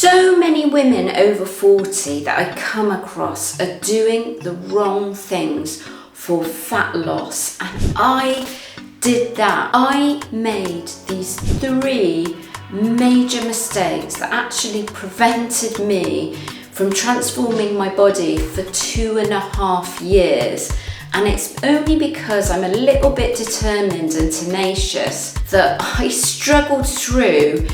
So many women over 40 that I come across are doing the wrong things for fat loss, and I did that. I made these 3 major mistakes that actually prevented me from transforming my body for 2.5 years. And it's only because I'm a little bit determined and tenacious that I struggled through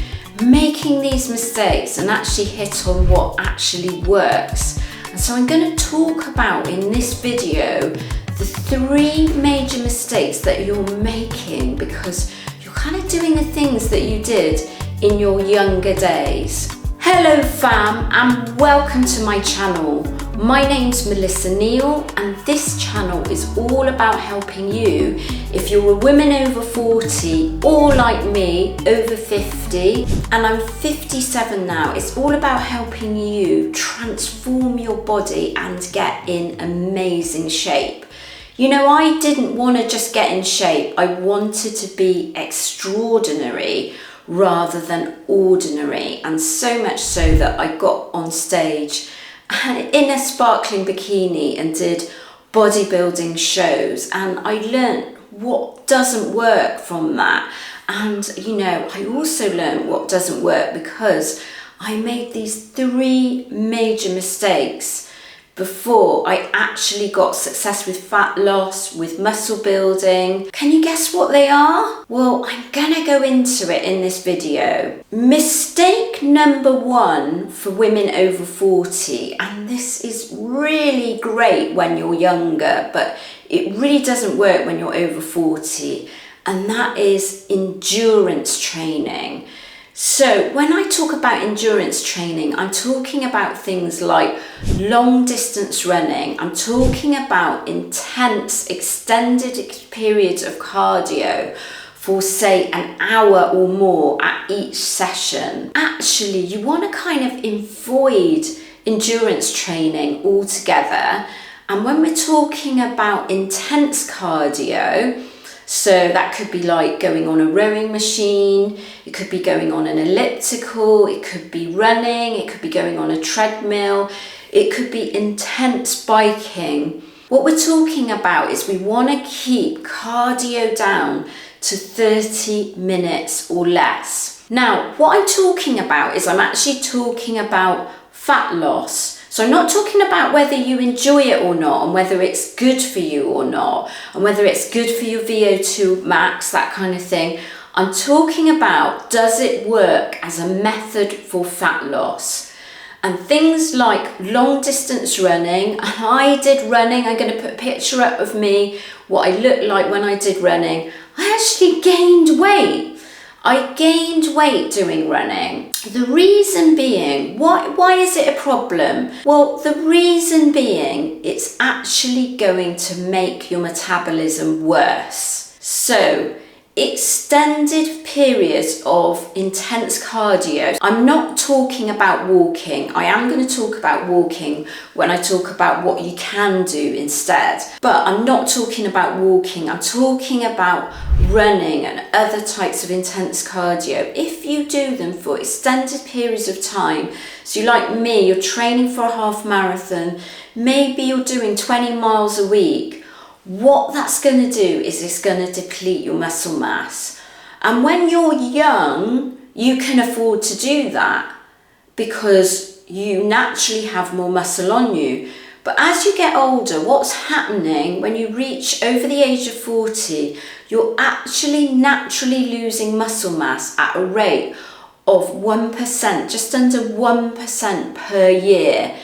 making these mistakes and actually hit on what actually works. And so I'm going to talk about in this video the 3 major mistakes that you're making because you're kind of doing the things that you did in your younger days. Hello fam, and welcome to my channel. My name's Melissa Neal, and this channel is all about helping you if you're a woman over 40 or like me over 50, and I'm 57 now. It's all about helping you transform your body and get in amazing shape. You know, I didn't want to just get in shape. I wanted to be extraordinary rather than ordinary, and so much so that I got on stage in a sparkling bikini and did bodybuilding shows, and I learned what doesn't work from that. And you know, I also learned what doesn't work because I made these 3 major mistakes before I actually got success with fat loss, with muscle building. Can you guess what they are? Well, I'm gonna go into it in this video. Mistake number 1 for women over 40, and this is really great when you're younger, but it really doesn't work when you're over 40, and that is endurance training. So when I talk about endurance training, I'm talking about things like long distance running. I'm talking about intense, extended periods of cardio for say an hour or more at each session. Actually, you want to kind of avoid endurance training altogether. And when we're talking about intense cardio, so that could be like going on a rowing machine, it could be going on an elliptical, it could be running, it could be going on a treadmill, it could be intense biking. What we're talking about is we want to keep cardio down to 30 minutes or less. Now, what I'm talking about is I'm actually talking about fat loss. So I'm not talking about whether you enjoy it or not, and whether it's good for you or not, and whether it's good for your VO2 max, that kind of thing. I'm talking about, does it work as a method for fat loss? And things like long distance running, and I did running, I'm going to put a picture up of me, what I looked like when I did running. I actually gained weight. I gained weight doing running. The reason being, why is it a problem? Well, the reason being, it's actually going to make your metabolism worse. So, extended periods of intense cardio. I'm not talking about walking. I am going to talk about walking when I talk about what you can do instead. But I'm not talking about walking. I'm talking about running and other types of intense cardio. If you do them for extended periods of time, so you like me, you're training for a half marathon, maybe you're doing 20 miles a week, what that's going to do is it's going to deplete your muscle mass. And when you're young, you can afford to do that because you naturally have more muscle on you. But as you get older, what's happening when you reach over the age of 40, you're actually naturally losing muscle mass at a rate of 1%, just under 1% per year.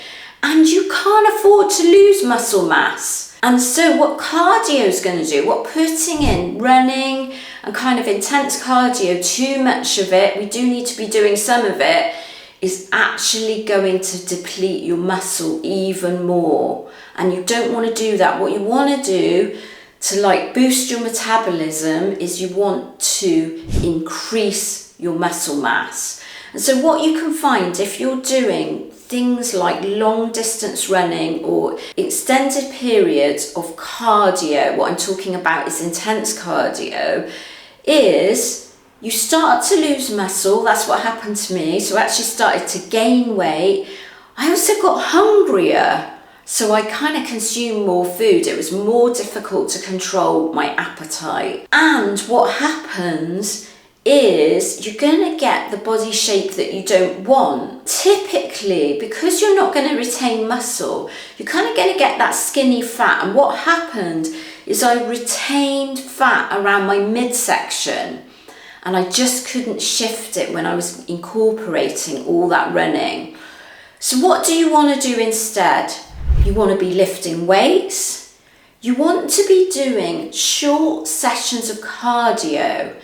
And you can't afford to lose muscle mass. And so what cardio is going to do, what putting in running and kind of intense cardio, too much of it, we do need to be doing some of it, is actually going to deplete your muscle even more. And you don't want to do that. What you want to do to like boost your metabolism is you want to increase your muscle mass. And so what you can find if you're doing things like long distance running or extended periods of cardio, what I'm talking about is intense cardio, is You start to lose muscle. That's what happened to me. So I actually started to gain weight. I also got hungrier. So I kind of consumed more food. It was more difficult to control my appetite. And what happens is you're going to get the body shape that you don't want. Typically, because you're not going to retain muscle, you're kind of going to get that skinny fat. And what happened is I retained fat around my midsection, and I just couldn't shift it when I was incorporating all that running. So what do you want to do instead? You want to be lifting weights. You want to be doing short sessions of cardio.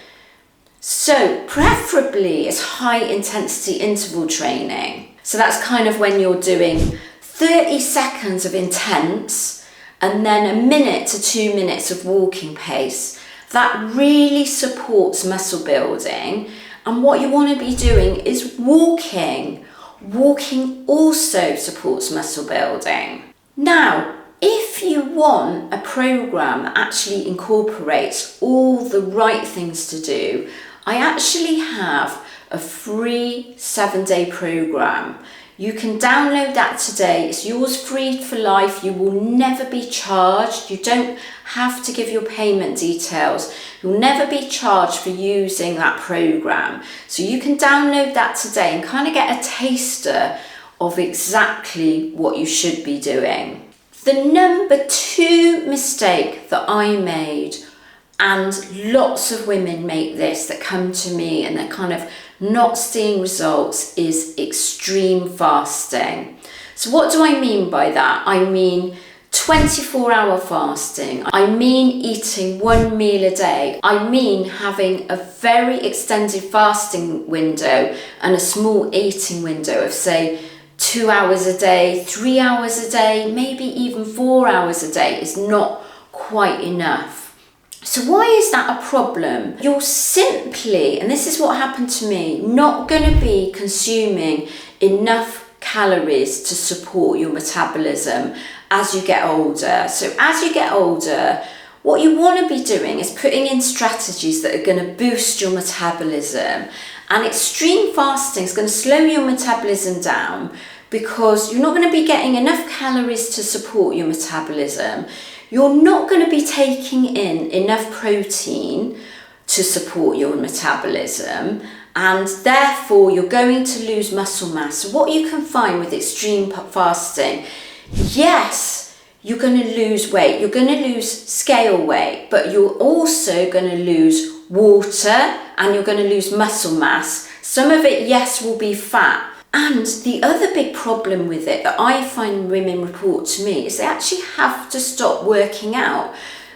So preferably it's high intensity interval training. So that's kind of when you're doing 30 seconds of intense and then a minute to 2 minutes of walking pace. That really supports muscle building. And what you want to be doing is walking. Walking also supports muscle building. Now, if you want a program that actually incorporates all the right things to do, I actually have a free 7-day program. You can download that today. It's yours free for life. You will never be charged. You don't have to give your payment details. You'll never be charged for using that program. So you can download that today and kind of get a taster of exactly what you should be doing. The number 2 mistake that I made, and lots of women make this that come to me and they're kind of not seeing results, is extreme fasting. So what do I mean by that? I mean 24-hour fasting. I mean eating 1 meal a day. I mean having a very extended fasting window and a small eating window of, say, 2 hours a day, 3 hours a day, maybe even 4 hours a day is not quite enough. So why is that a problem? You're simply, and this is what happened to me, not going to be consuming enough calories to support your metabolism as you get older. So as you get older, what you want to be doing is putting in strategies that are going to boost your metabolism. And extreme fasting is going to slow your metabolism down because you're not going to be getting enough calories to support your metabolism. You're not going to be taking in enough protein to support your metabolism, and therefore you're going to lose muscle mass. So what you can find with extreme fasting, yes, you're going to lose weight, you're going to lose scale weight, but you're also going to lose water and you're going to lose muscle mass. Some of it, yes, will be fat. And the other big problem with it that I find women report to me is they actually have to stop working out,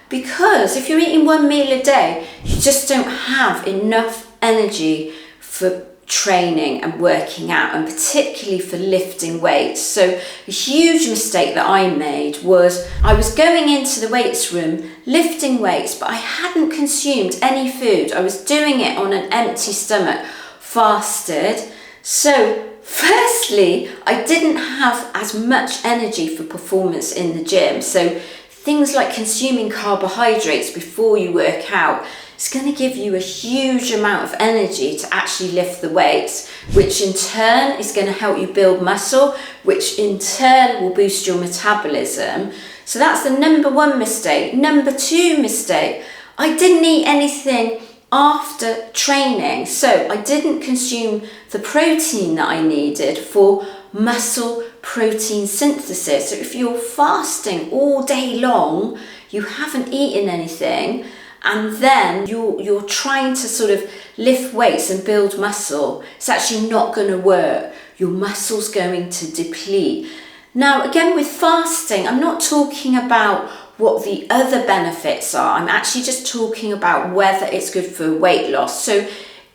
because if you're eating 1 meal a day, you just don't have enough energy for training and working out, and particularly for lifting weights. So a huge mistake that I made was I was going into the weights room lifting weights, but I hadn't consumed any food. I was doing it on an empty stomach, fasted. So firstly, I didn't have as much energy for performance in the gym. So things like consuming carbohydrates before you work out, it's going to give you a huge amount of energy to actually lift the weights, which in turn is going to help you build muscle, which in turn will boost your metabolism. So that's the number 1 mistake. Number 2 mistake, I didn't eat anything after training. So I didn't consume the protein that I needed for muscle protein synthesis. So if you're fasting all day long, you haven't eaten anything, and then you're trying to sort of lift weights and build muscle, it's actually not going to work. Your muscle's going to deplete. Now, again, with fasting, I'm not talking about what the other benefits are. I'm actually just talking about whether it's good for weight loss. So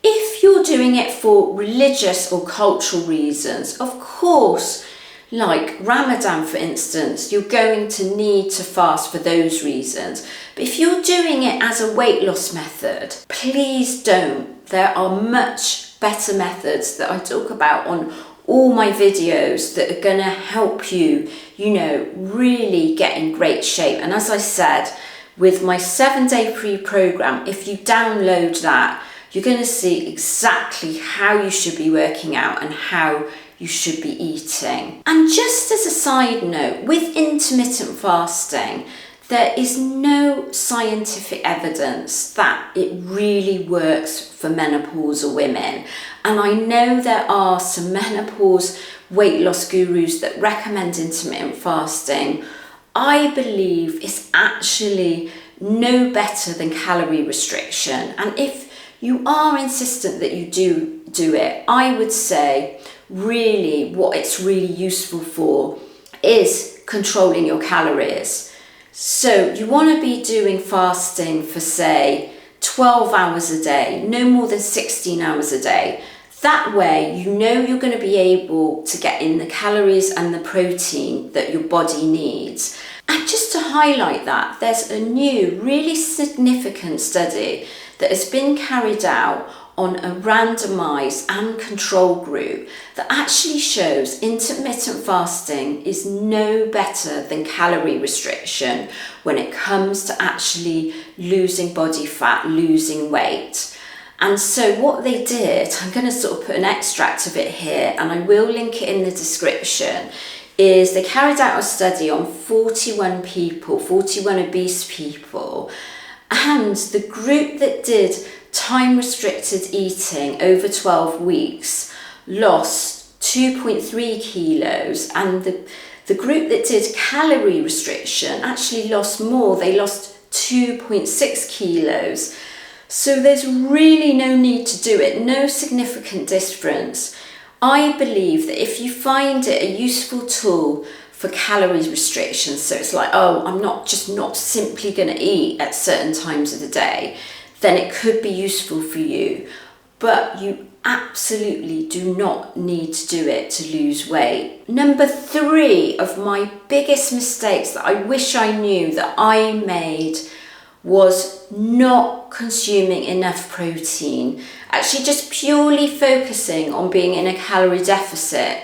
if you're doing it for religious or cultural reasons, of course, like Ramadan, for instance, you're going to need to fast for those reasons. But if you're doing it as a weight loss method, please don't. There are much better methods that I talk about on all my videos that are going to help you, really get in great shape. And as I said, with my 7-day pre-program, if you download that, you're going to see exactly how you should be working out and how you should be eating. And just as a side note, with intermittent fasting, there is no scientific evidence that it really works for menopausal women. And I know there are some menopause weight loss gurus that recommend intermittent fasting. I believe it's actually no better than calorie restriction. And if you are insistent that you do it, I would say really what it's really useful for is controlling your calories. So you want to be doing fasting for, say, 12 hours a day, no more than 16 hours a day. That way, you know you're going to be able to get in the calories and the protein that your body needs. And just to highlight that, there's a new, really significant study that has been carried out on a randomized and control group that actually shows intermittent fasting is no better than calorie restriction when it comes to actually losing body fat, losing weight. And so what they did, I'm going to sort of put an extract of it here and I will link it in the description, is they carried out a study on 41 people, 41 obese people, and the group that did time restricted eating over 12 weeks lost 2.3 kilos, and the group that did calorie restriction actually lost more. They lost 2.6 kilos. So there's really no need to do it, no significant difference. I believe that if you find it a useful tool for calorie restriction, so it's like, oh, I'm not simply going to eat at certain times of the day, then it could be useful for you. But you absolutely do not need to do it to lose weight. Number 3 of my biggest mistakes that I wish I knew that I made was not consuming enough protein, actually just purely focusing on being in a calorie deficit.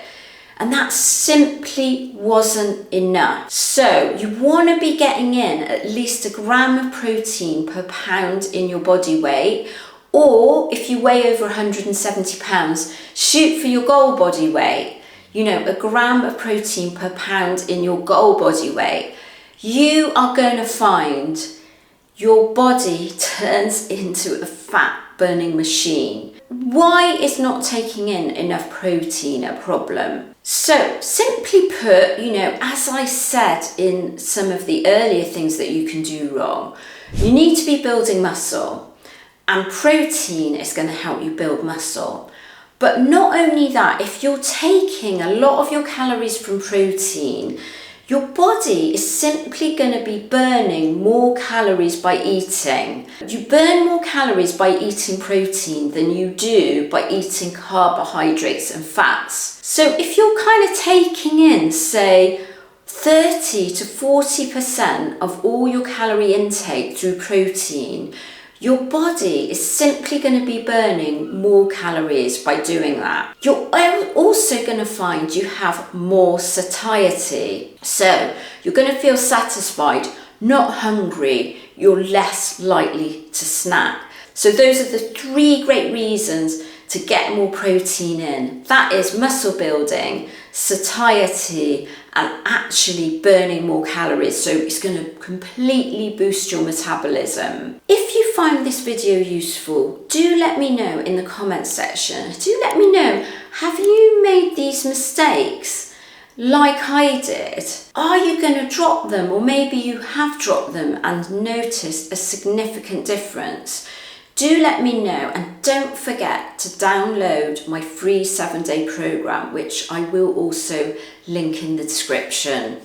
And that simply wasn't enough. So you want to be getting in at least 1 gram of protein per pound in your body weight, or if you weigh over 170 pounds, shoot for your goal body weight. 1 gram of protein per pound in your goal body weight. You are going to find your body turns into a fat burning machine. Why is not taking in enough protein a problem? So simply put, as I said in some of the earlier things that you can do wrong, you need to be building muscle, and protein is going to help you build muscle. But not only that, if you're taking a lot of your calories from protein, your body is simply going to be burning more calories by eating. You burn more calories by eating protein than you do by eating carbohydrates and fats. So if you're kind of taking in, say, 30 to 40% of all your calorie intake through protein, your body is simply going to be burning more calories by doing that. You're also going to find you have more satiety. So you're going to feel satisfied, not hungry. You're less likely to snack. So those are the 3 great reasons to get more protein in. That is muscle building, satiety, and actually burning more calories. So it's going to completely boost your metabolism. If you find this video useful, do let me know in the comments section. Do let me know, have you made these mistakes like I did? Are you going to drop them, or maybe you have dropped them and noticed a significant difference? Do let me know, and don't forget to download my free 7-day program, which I will also link in the description.